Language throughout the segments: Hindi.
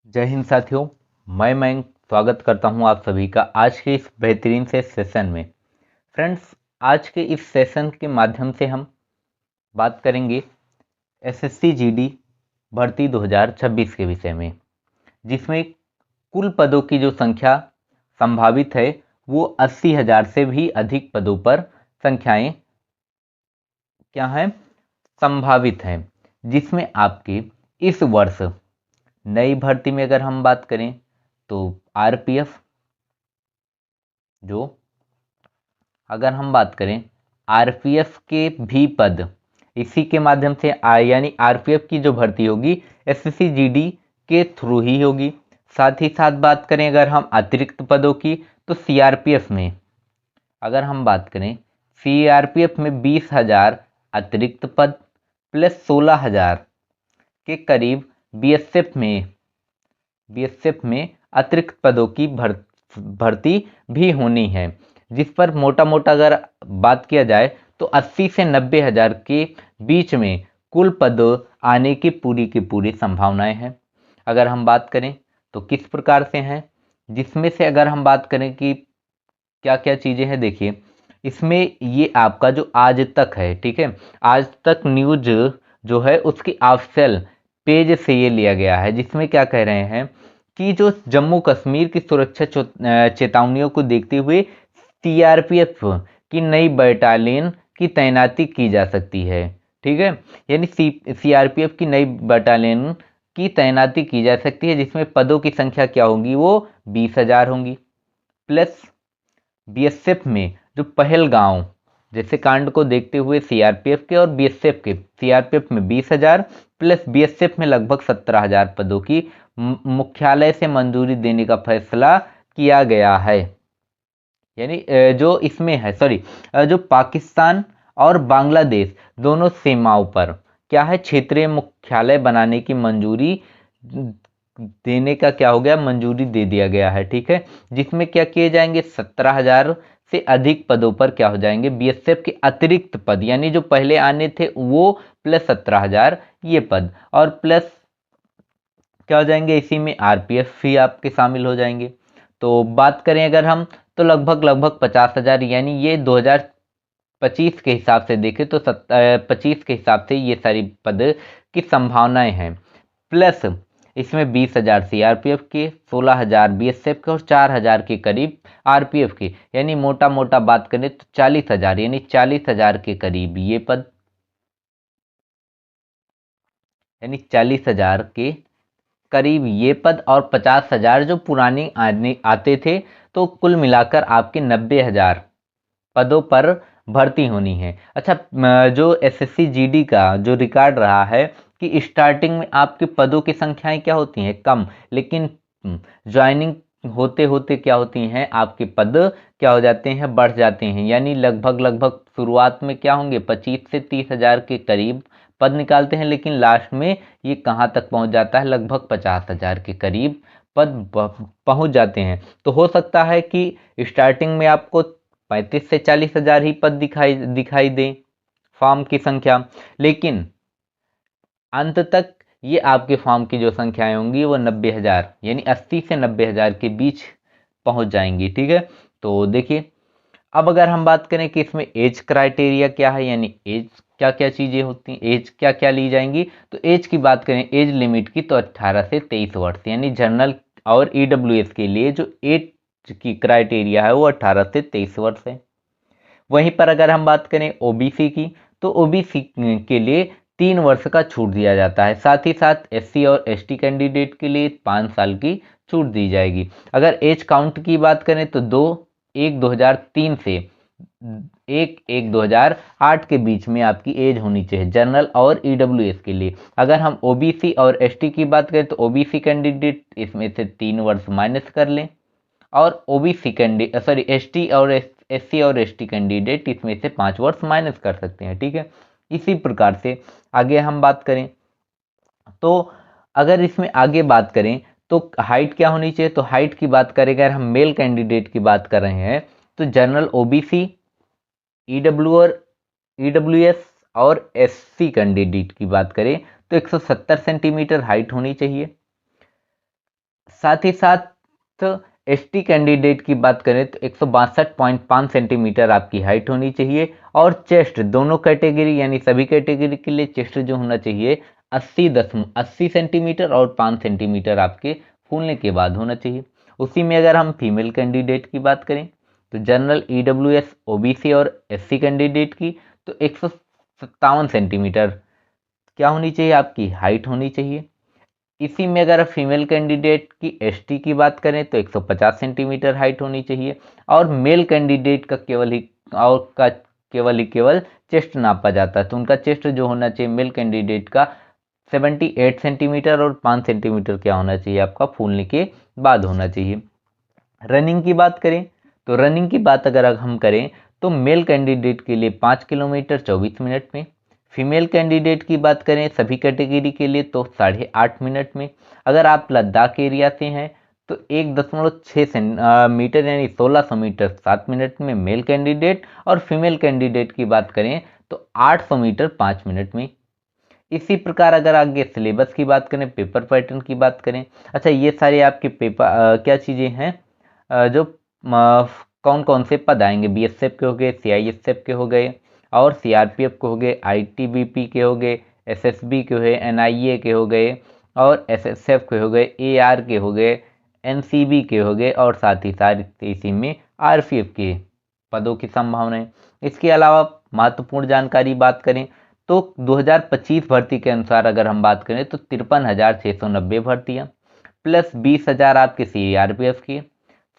जय हिंद साथियों। मैं मयंक स्वागत करता हूं आप सभी का आज के इस बेहतरीन से सेशन में। फ्रेंड्स, आज के इस सेशन के माध्यम से हम बात करेंगे एसएससी जीडी भर्ती 2026 के विषय में, जिसमें कुल पदों की जो संख्या संभावित है वो 80,000 से भी अधिक पदों पर संख्याएं क्या हैं, संभावित हैं। जिसमें आपके इस वर्ष नई भर्ती में अगर हम बात करें तो आरपीएफ, जो अगर हम बात करें आरपीएफ के भी पद इसी के माध्यम से यानी आरपीएफ की जो भर्ती होगी एसएससी जीडी के थ्रू ही होगी। साथ ही साथ बात करें अगर हम अतिरिक्त पदों की तो सीआरपीएफ में अगर हम बात करें सीआरपीएफ में 20,000 अतिरिक्त पद प्लस 16,000 के करीब बीएसएफ में अतिरिक्त पदों की भर्ती भी होनी है, जिस पर मोटा मोटा अगर बात किया जाए तो 80 से 90,000 के बीच में कुल पद आने की पूरी संभावनाएं हैं। अगर हम बात करें तो किस प्रकार से हैं, जिसमें से अगर हम बात करें कि क्या क्या चीज़ें हैं, देखिए इसमें ये आपका जो आज तक है, ठीक है, आज तक न्यूज जो है उसकी ऑफिशियल पेज से ये लिया गया है, जिसमें क्या कह रहे हैं कि जो जम्मू कश्मीर की सुरक्षा चेतावनियों को देखते हुए सीआरपीएफ की नई बटालियन की तैनाती की जा सकती है। ठीक है, यानी सीआरपीएफ की नई बटालियन की तैनाती की जा सकती है, जिसमें पदों की संख्या क्या होगी, वो 20,000 होंगी। प्लस बीएसएफ में जो पहलगांव जैसे कांड को देखते हुए सीआरपीएफ के और बीएसएफ के, सीआरपीएफ में 20,000 प्लस बीएसएफ में लगभग 17,000 पदों की मुख्यालय से मंजूरी देने का फैसला किया गया है। यानी जो इसमें है, सॉरी, जो पाकिस्तान और बांग्लादेश दोनों सीमाओं पर क्या है, क्षेत्रीय मुख्यालय बनाने की मंजूरी देने का क्या हो गया, मंजूरी दे दिया गया है। ठीक है, जिसमें क्या किए जाएंगे, 17,000 से अधिक पदों पर क्या हो जाएंगे, बीएसएफ के अतिरिक्त पद, यानी जो पहले आने थे वो प्लस 17,000 ये पद, और प्लस क्या हो जाएंगे, इसी में आरपीएफ भी आपके शामिल हो जाएंगे। तो बात करें अगर हम तो लगभग 50,000, यानी ये 2025 के हिसाब से देखें तो 25 के हिसाब से ये सारी पद की संभावनाएं हैं। प्लस इसमें 20,000 सीआरपीएफ के, 16,000 बीएसएफ के और 4,000 के करीब आरपीएफ के, यानी मोटा मोटा बात करें तो 40,000, यानी 40,000 के करीब ये पद, यानी 40,000 के करीब ये पद और 50,000 जो पुरानी आते थे, तो कुल मिलाकर आपके 90,000 पदों पर भर्ती होनी है। अच्छा, जो एसएससी जीडी का जो रिकॉर्ड रहा है कि स्टार्टिंग में आपके पदों की संख्याएं क्या होती हैं, कम, लेकिन ज्वाइनिंग होते होते क्या होती हैं, आपके पद क्या हो जाते हैं, बढ़ जाते हैं। यानी लगभग शुरुआत में क्या होंगे, 25 से 30,000 के करीब पद निकालते हैं, लेकिन लास्ट में ये कहाँ तक पहुंच जाता है, लगभग 50,000 के करीब पद पहुंच जाते हैं। तो हो सकता है कि स्टार्टिंग में आपको 35 से 40,000 ही पद दिखाई दें फॉर्म की संख्या, लेकिन अंत तक ये आपके फॉर्म की जो संख्याएं होंगी वो 90,000, यानी 80 से 90,000 के बीच पहुंच जाएंगी। ठीक है, तो देखिए अब अगर हम बात करें कि इसमें एज क्राइटेरिया क्या है, यानी एज क्या क्या चीज़ें होती हैं, एज क्या क्या ली जाएंगी, तो एज की बात करें एज लिमिट की तो 18 से 23 वर्ष, यानी जनरल और ईडब्ल्यूएस के लिए जो एज की क्राइटेरिया है वो 18 से 23 वर्ष है। वहीं पर अगर हम बात करें ओबीसी की तो ओबीसी के लिए 3 वर्ष का छूट दिया जाता है। साथ ही साथ एससी और एसटी कैंडिडेट के लिए 5 साल की छूट दी जाएगी। अगर एज काउंट की बात करें तो 2/1/2003 से 1/1/2008 के बीच में आपकी एज होनी चाहिए जनरल और ईडब्ल्यूएस के लिए। अगर हम ओबीसी और एसटी की बात करें तो ओबीसी कैंडिडेट इसमें से 3 वर्ष माइनस कर लें, और ओबीसी कैंडिडेट, सॉरी, एसटी और एससी और एसटी कैंडिडेट इसमें से 5 वर्ष माइनस कर सकते हैं। ठीक है, इसी प्रकार से आगे हम बात करें तो अगर इसमें आगे बात करें तो हाइट क्या होनी चाहिए, तो हाइट की बात करें अगर हम मेल कैंडिडेट की बात कर रहे हैं तो जनरल ओबीसी, ईडब्ल्यूएस और एससी कैंडिडेट की बात करें तो 170 सेंटीमीटर हाइट होनी चाहिए। साथ ही साथ एसटी कैंडिडेट की बात करें तो 162.5 सेंटीमीटर आपकी हाइट होनी चाहिए, और चेस्ट दोनों कैटेगरी यानी सभी कैटेगरी के लिए चेस्ट जो होना चाहिए 80 सेंटीमीटर और 5 सेंटीमीटर आपके फूलने के बाद होना चाहिए। उसी में अगर हम फीमेल कैंडिडेट की बात करें तो जनरल ईडब्ल्यूएस ओबीसी और एससी कैंडिडेट की तो 157 सेंटीमीटर क्या होनी चाहिए, आपकी हाइट होनी चाहिए। इसी में अगर फीमेल कैंडिडेट की एसटी की बात करें तो 150 सेंटीमीटर हाइट होनी चाहिए, और मेल कैंडिडेट का केवल चेस्ट नापा जाता है, तो उनका चेस्ट जो होना चाहिए मेल कैंडिडेट का 78 सेंटीमीटर और 5 सेंटीमीटर क्या होना चाहिए, आपका फूलने के बाद होना चाहिए। रनिंग की बात करें तो रनिंग की बात अगर हम करें तो मेल कैंडिडेट के लिए 5 किलोमीटर 24 मिनट में, फीमेल कैंडिडेट की बात करें सभी कैटेगरी के लिए तो 8.5 मिनट में। अगर आप लद्दाख एरिया से हैं तो 1.6 मीटर यानी 1600 मीटर 7 मिनट में मेल कैंडिडेट, और फीमेल कैंडिडेट की बात करें तो 800 मीटर 5 मिनट में। इसी प्रकार अगर आगे सिलेबस की बात करें, पेपर पैटर्न की बात करें, अच्छा ये सारे आपके पेपर क्या चीज़ें हैं जो कौन कौन से पद आएंगे, बीएसएफ के हो गए, सीआईएसएफ के हो गए, और सीआरपीएफ के हो गए, आईटीबीपी के हो गए, एसएसबी के हो गए, एनआईए के हो गए, और एसएसएफ के हो गए, एआर के हो गए, एनसीबी के हो गए, और साथ ही साथ इसी में आरपीएफ के पदों की संभावना है। इसके अलावा महत्वपूर्ण जानकारी बात करें तो 2025 भर्ती के अनुसार अगर हम बात करें तो 53,690 भर्तियां, प्लस 20,000 आपके सीआरपीएफ के,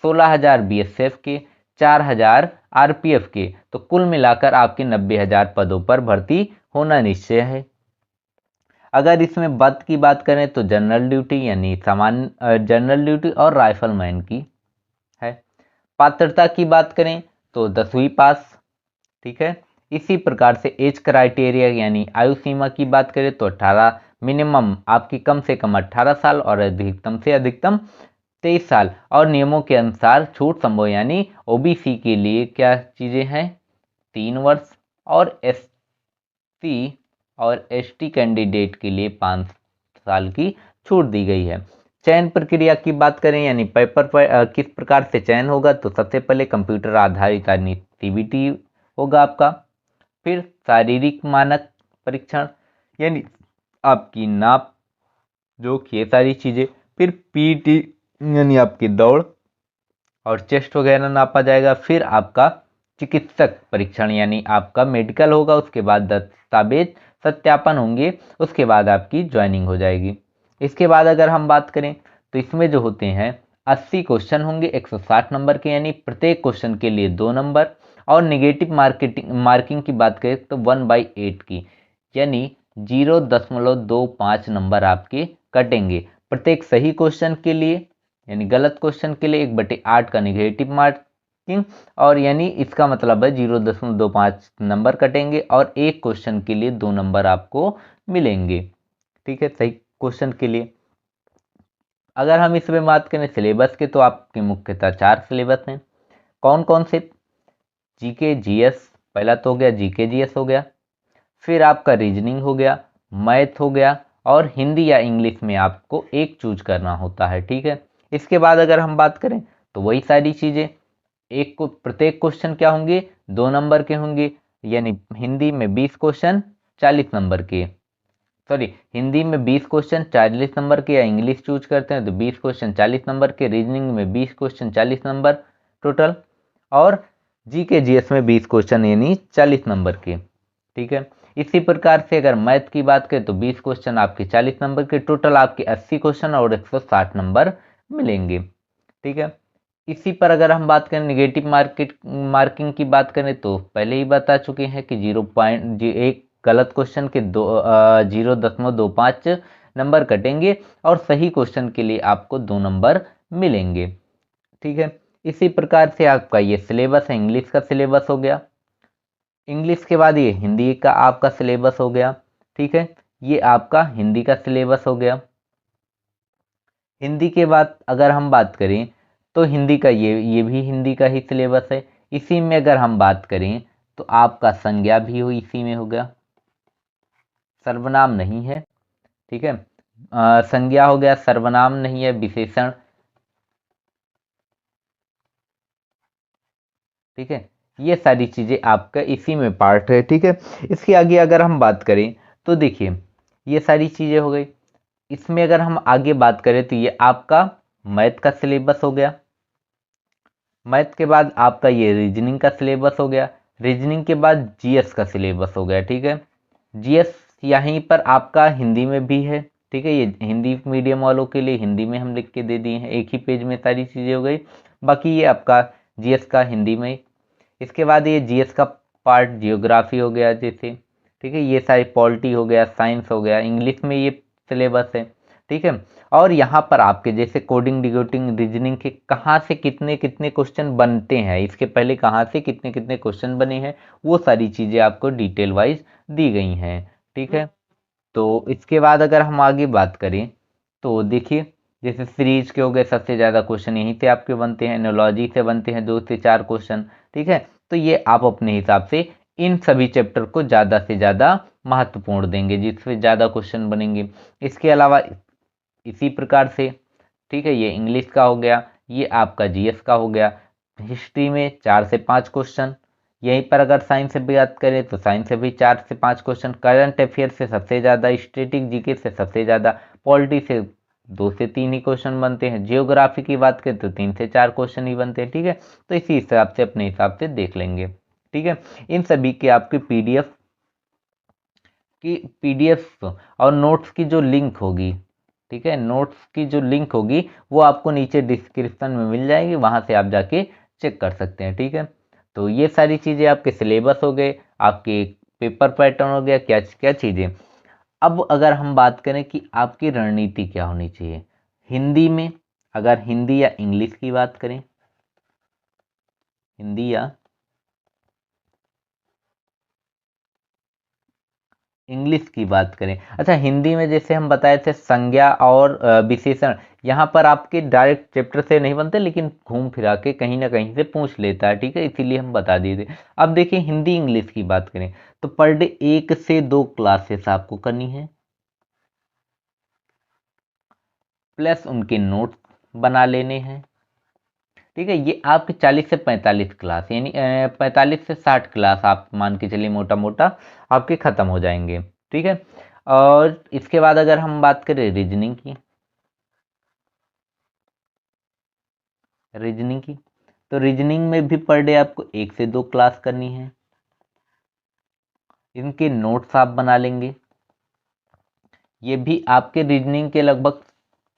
16,000 बीएसएफ के, 4,000 आरपीएफ के, तो कुल मिलाकर आपके 90,000 पदों पर भर्ती होना निश्चय है। अगर इसमें पद की बात करें तो जनरल ड्यूटी यानी सामान्य जनरल ड्यूटी और राइफलमैन की है। पात्रता की बात करें तो 10वीं पास, ठीक है। इसी प्रकार से एज क्राइटेरिया यानी आयु सीमा की बात करें तो 18 मिनिमम आपकी कम से कम 18 साल और अधिकतम से अधिकतम 23 साल, और नियमों के अनुसार छूट संभव यानी ओबीसी के लिए क्या चीज़ें हैं 3 वर्ष, और एससी और एसटी कैंडिडेट के लिए 5 साल की छूट दी गई है। चयन प्रक्रिया की बात करें यानी पेपर पर किस प्रकार से चयन होगा, तो सबसे पहले कंप्यूटर आधारित यानी सीबीटी होगा आपका, फिर शारीरिक मानक परीक्षण यानी आपकी नाप जो कि ये सारी चीज़ें, फिर पीटी यानी आपकी दौड़ और चेस्ट वगैरह नापा जाएगा, फिर आपका चिकित्सक परीक्षण यानी आपका मेडिकल होगा, उसके बाद दस्तावेज सत्यापन होंगे, उसके बाद आपकी ज्वाइनिंग हो जाएगी। इसके बाद अगर हम बात करें तो इसमें जो होते हैं 80 क्वेश्चन होंगे 160 नंबर के, यानी प्रत्येक क्वेश्चन के लिए 2 नंबर, और निगेटिव मार्किंग की बात करें तो 1/8 की यानी 0.25 नंबर आपके कटेंगे प्रत्येक सही क्वेश्चन के लिए, यानी गलत क्वेश्चन के लिए 1/8 का निगेटिव मार्किंग, और यानी इसका मतलब है 0.25 नंबर कटेंगे, और एक क्वेश्चन के लिए 2 नंबर आपको मिलेंगे, ठीक है, सही क्वेश्चन के लिए। अगर हम इसमें बात करें सिलेबस के तो आपके मुख्यतः 4 सिलेबस हैं। कौन कौन से, जीके जीएस, पहला तो हो गया जीके जीएस हो गया, फिर आपका रीजनिंग हो गया, मैथ हो गया, और हिंदी या इंग्लिश में आपको एक चूज करना होता है, ठीक है। इसके बाद अगर हम बात करें तो वही सारी चीज़ें, एक को प्रत्येक क्वेश्चन क्या होंगे 2 नंबर के होंगे, यानी हिंदी में 20 क्वेश्चन 40 नंबर के, सॉरी हिंदी में 20 क्वेश्चन 40 नंबर के, या इंग्लिश चूज करते हैं तो 20 क्वेश्चन 40 नंबर के, रीजनिंग में 20 क्वेश्चन 40 नंबर टोटल, और जीके जीएस में 20 क्वेश्चन यानी 40 नंबर के, ठीक है। इसी प्रकार से अगर मैथ की बात करें तो 20 क्वेश्चन आपके 40 नंबर के, टोटल आपके 80 क्वेश्चन और 160 नंबर मिलेंगे, ठीक है। इसी पर अगर हम बात करें निगेटिव मार्किंग की बात करें तो पहले ही बता चुके हैं कि 1 गलत क्वेश्चन के 0.25 नंबर कटेंगे, और सही क्वेश्चन के लिए आपको 2 नंबर मिलेंगे, ठीक है। इसी प्रकार से आपका ये सिलेबस है, इंग्लिश का सिलेबस हो गया। इंग्लिश के बाद ये हिंदी का आपका सिलेबस हो गया, ठीक है, ये आपका हिंदी का सिलेबस हो गया। हिंदी के बाद अगर हम बात करें तो हिंदी का ये भी हिंदी का ही सिलेबस है। इसी में अगर हम बात करें तो आपका संज्ञा भी हो इसी में हो गया, सर्वनाम नहीं है, ठीक है। संज्ञा हो गया, सर्वनाम नहीं है, विशेषण ठीक है, ये सारी चीज़ें आपका इसी में पार्ट है। ठीक है, इसके आगे अगर हम बात करें तो देखिए ये सारी चीज़ें हो गई। इसमें अगर हम आगे बात करें तो ये आपका मैथ का सिलेबस हो गया। मैथ के बाद आपका ये रीजनिंग का सिलेबस हो गया। रीजनिंग के बाद जीएस का सिलेबस हो गया। ठीक है, जीएस यहीं पर आपका हिंदी में भी है। ठीक है, ये हिंदी मीडियम वालों के लिए हिंदी में हम लिख के दे दिए हैं, एक ही पेज में सारी चीज़ें हो गई। बाकी ये आपका जीएस का हिंदी में। इसके बाद ये जीएस का पार्ट जियोग्राफी हो गया जैसे। ठीक है, ये सारी पॉलिटी हो गया, साइंस हो गया, इंग्लिश में ये सिलेबस है। ठीक है, और यहाँ पर आपके जैसे कोडिंग डिकोडिंग रीजनिंग के कहाँ से कितने कितने क्वेश्चन बनते हैं, इसके पहले कहाँ से कितने कितने क्वेश्चन बने हैं, वो सारी चीज़ें आपको डिटेल वाइज दी गई हैं। ठीक है, तो इसके बाद अगर हम आगे बात करें तो देखिए जैसे सीरीज के हो गए, सबसे ज़्यादा क्वेश्चन यहीं से आपके बनते हैं, एनोलॉजी से बनते हैं 2 से 4 क्वेश्चन। ठीक है, तो ये आप अपने हिसाब से इन सभी चैप्टर को ज़्यादा से ज़्यादा महत्वपूर्ण देंगे जिससे ज़्यादा क्वेश्चन बनेंगे। इसके अलावा इसी प्रकार से, ठीक है, ये इंग्लिश का हो गया, ये आपका जीएस का हो गया। हिस्ट्री में 4 से 5 क्वेश्चन। यहीं पर अगर साइंस से बात करें तो साइंस से भी 4 से 5 क्वेश्चन। करंट अफेयर से सबसे ज़्यादा, स्टैटिक जीके से सबसे ज़्यादा, पॉलिटी से 2 से 3 ही क्वेश्चन बनते हैं, जियोग्राफी की बात करें तो 3 से 4 क्वेश्चन ही बनते हैं। ठीक है, तो इसी हिसाब से अपने हिसाब से देख लेंगे। ठीक है, इन सभी के आपकी पीडीएफ और नोट्स की जो लिंक होगी, ठीक है, नोट्स की जो लिंक होगी वो आपको नीचे डिस्क्रिप्शन में मिल जाएगी, वहां से आप जाके चेक कर सकते हैं। ठीक है, तो ये सारी चीज़ें आपके सिलेबस हो गए, आपके पेपर पैटर्न हो गया, क्या क्या चीज़ें। अब अगर हम बात करें कि आपकी रणनीति क्या होनी चाहिए हिंदी में, अगर हिंदी या इंग्लिश की बात करें, हिंदी या इंग्लिश की बात करें। अच्छा, हिंदी में जैसे हम बताए थे संज्ञा और विशेषण, यहाँ पर आपके डायरेक्ट चैप्टर से नहीं बनते लेकिन घूम फिरा के कहीं ना कहीं से पूछ लेता है। ठीक है, इसीलिए हम बता दिए थे। अब देखिए हिंदी इंग्लिश की बात करें तो पर डे 1 से 2 क्लासेस आपको करनी है, प्लस उनके नोट्स बना लेने हैं। ठीक है, ये आपके 40 से 45 क्लास, यानी 45 से 60 क्लास आप मान के चलिए मोटा मोटा आपके ख़त्म हो जाएंगे। ठीक है, और इसके बाद अगर हम बात करें रीजनिंग की तो रीजनिंग में भी पर डे आपको 1 से 2 क्लास करनी है, इनके नोट्स आप बना लेंगे। ये भी आपके रीजनिंग के लगभग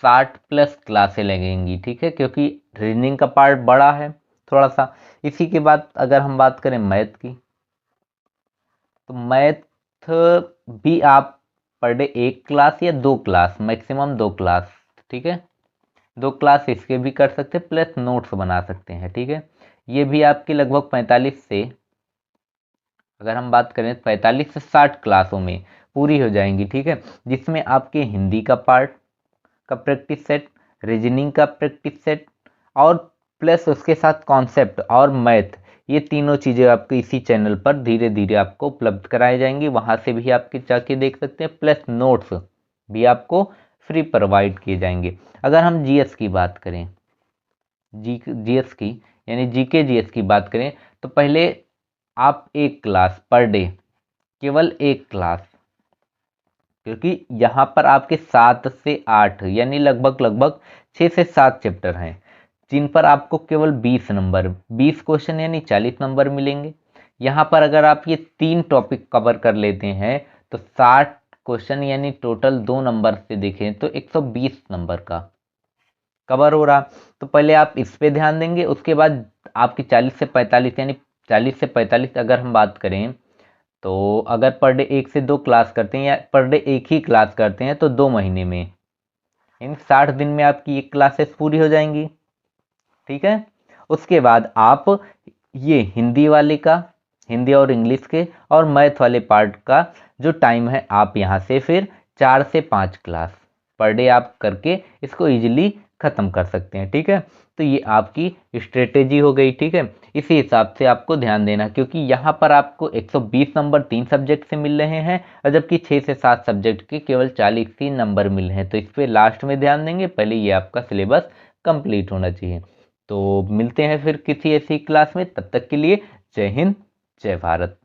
60 प्लस क्लासें लगेंगी। ठीक है, क्योंकि रीजनिंग का पार्ट बड़ा है थोड़ा सा। इसी के बाद अगर हम बात करें मैथ की तो मैथ भी आप पर डे 1 क्लास या 2 क्लास, मैक्सिमम 2 क्लास, ठीक है, 2 क्लास इसके भी कर सकते हैं, प्लस नोट्स बना सकते हैं। ठीक है, ये भी आपकी लगभग 45 से, अगर हम बात करें 45 से 60 क्लासों में पूरी हो जाएंगी। ठीक है, जिसमें आपके हिंदी का पार्ट का प्रैक्टिस सेट, रीजनिंग का प्रैक्टिस सेट और प्लस उसके साथ कॉन्सेप्ट और मैथ, ये तीनों चीज़ें आपको इसी चैनल पर धीरे धीरे आपको उपलब्ध कराई जाएंगी, वहाँ से भी आपके जाके देख सकते हैं, प्लस नोट्स भी आपको फ्री प्रोवाइड किए जाएंगे। अगर हम जीएस की बात करें, जीएस की यानी जीके जीएस की बात करें तो पहले आप 1 क्लास पर डे, केवल 1 क्लास, क्योंकि यहाँ पर आपके 7 से 8 यानी लगभग 6 से 7 चैप्टर हैं जिन पर आपको केवल 20 नंबर, 20 क्वेश्चन यानी 40 नंबर मिलेंगे। यहाँ पर अगर आप ये 3 टॉपिक कवर कर लेते हैं तो 60 क्वेश्चन यानी टोटल 2 नंबर से देखें तो 120 नंबर का कवर हो रहा। तो पहले आप इस पे ध्यान देंगे, उसके बाद आपकी 40 से 45 यानी 40 से 45 अगर हम बात करें तो अगर पर डे 1 से 2 क्लास करते हैं या पर डे एक ही क्लास करते हैं तो 2 महीने में, इन 60 दिन में आपकी ये क्लासेस पूरी हो जाएंगी। ठीक है, उसके बाद आप ये हिंदी वाले का, हिंदी और इंग्लिश के और मैथ वाले पार्ट का जो टाइम है आप यहाँ से फिर 4 से 5 क्लास पर डे आप करके इसको इजीली ख़त्म कर सकते हैं। ठीक है, तो ये आपकी स्ट्रेटेजी हो गई। ठीक है, इसी हिसाब से आपको ध्यान देना, क्योंकि यहाँ पर आपको 120 नंबर 3 सब्जेक्ट से मिल रहे हैं और जबकि 6 से 7 सब्जेक्ट के केवल 40 ही नंबर मिल रहे हैं। तो इस पर लास्ट में ध्यान देंगे, पहले ये आपका सिलेबस कंप्लीट होना चाहिए। तो मिलते हैं फिर किसी ऐसी क्लास में, तब तक के लिए जय हिंद, जय भारत।